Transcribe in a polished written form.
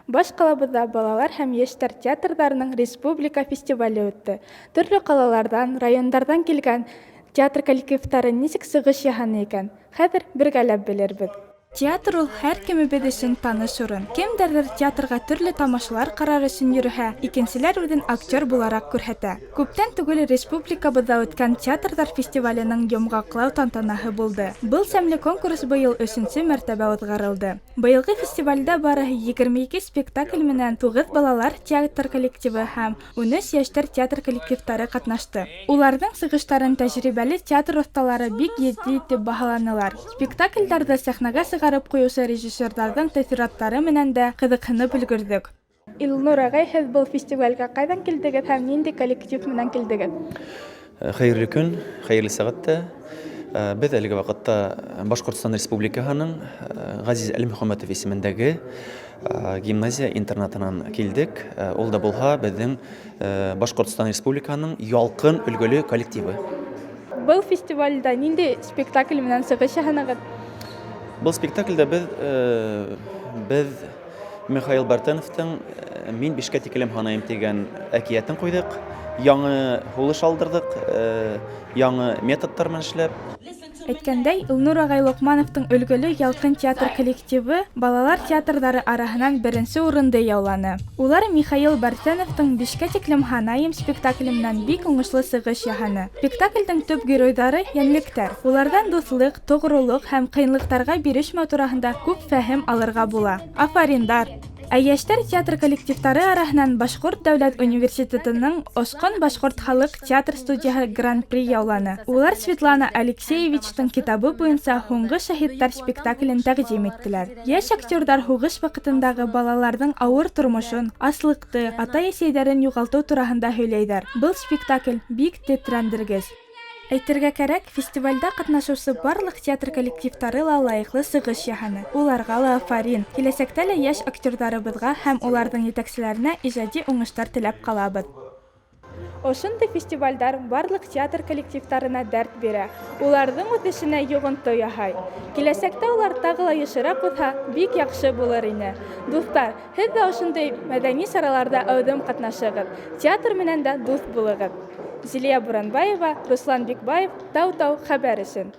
Баш ҡалабыҙҙа Балалар һәм йәштәр театрҙарының республика фестивале үтте. Төрлө ҡалаларҙан, райондарҙан килгән театр коллективтары нисек сығыш яһаны икән? Хәҙер бергәләп белербеҙ. Театр ул һәр кемебеҙ өсөн таныш урын. Кемдәрҙер театрға төрлө тамашалар ҡарар өсөн йөрөһә, икенселәр үҙен актер булараҡ күрһәтә. Күптән түгел республикабыҙҙа үткән театрҙар фестиваленең йомғаҡлау тантанаһы булды. Был сәмле конкурс быйыл 3-нче мәртәбә уҙғарылды. Быйылғы фестивалдә барыһы 22 спектакль менән 9 балалар театр коллективы һәм 13 йәштәр театр коллективтары ҡатнашты. Уларҙың сығыштарын тәжрибәле театр оҫталары бик етди итеп баһаланылар. Спектакльдәрҙе сәхнәгә сығарып ҡуйыусы режиссерҙарҙың тәьҫораттары менән дә ҡыҙыҡһынып өлгөрҙөк. Илнур ағай, һеҙ был фестивалгә ҡайҙан килдегеҙ һәм ниндәй коллектив менән килдегеҙ? Хәйерле көн, хәйерле сәғәттә. Беҙ әлеге ваҡытта Башҡортостан Республикаһының Ғазиз Әлмөхәмәтов исемендәге гимназия-интернатынан килдек. Ул да булһа беҙҙең Башҡортостан Республикаһының ялҡын өлгөлө коллективы. Был фестивалдә ниндәй спектакль менән сығыш яһанығыҙ? Был спектакльдә беҙ Михаил Бартановтың «Мин бишкә тиклем һанайым» тигән әкиәтен ҡуйҙык. Яңы һулыш алдырҙык, яңы методтар менән эшләп. Әйткәндәй, Илнур ағай Лоҡмановтың өлгөлө ялҡын театр коллективы балалар театрҙары араһынан 1-нсе урынды яуланы. Улар Михаил Бартановтың «Бишкә тиклем һанайым» спектакле менән бик уңышлы сығыш яһаны. Спектаклдең төп геройҙары йәнлектәр. Уларҙан дуҫлыҡ, тоғролоҡ һәм ҡыйынлыҡтарға бирешмәү тураһында күп фәһем алырға була. Афариндар! Ә йәштәр театр коллективтары араһынан Башҡорт дәүләт университетының Осҡон Башҡорт халыҡ театр студияһы гран-при яуланы. Улар Светлана Алексеевичтың китабы буйынса «Һуңғы шаһиттар» спектаклен тәҡдим иттеләр. Йәш актерҙар һуғыш ваҡытындағы балаларҙың ауыр тормошон, аслыҡты, ата-әсәйҙәрен юғалтыу тураһында һөйләйҙәр. Был спектакль бик тетрәндергес. Әйтергә кәрәк, фестивалдә ҡатнашыусы барлыҡ театр коллективтары ла лайыҡлы сығыш яһаны. Уларға ла афарин. Киләсәктә лә йәш актерҙарыбыҙға һәм уларҙың етәкселәренә ижади уңыштар теләп ҡалабыҙ. Ошондай фестивалдар барлыҡ театр коллективтарына дәрт бирә. Уларҙың үҙ эшенә йоғонто яһай. Киләсәктә улар тағы ла йышыраҡ уҙһа, бик яҡшы булыр ине. Дуҫтар, һеҙ ҙә ошондай мәҙәни сараларҙа әүҙем ҡатнашығыҙ. Театр менән дә дуҫ булығыҙ. Зилия Буранбаева, Руслан Бикбаев, Тау-тау хәбәр өсөн.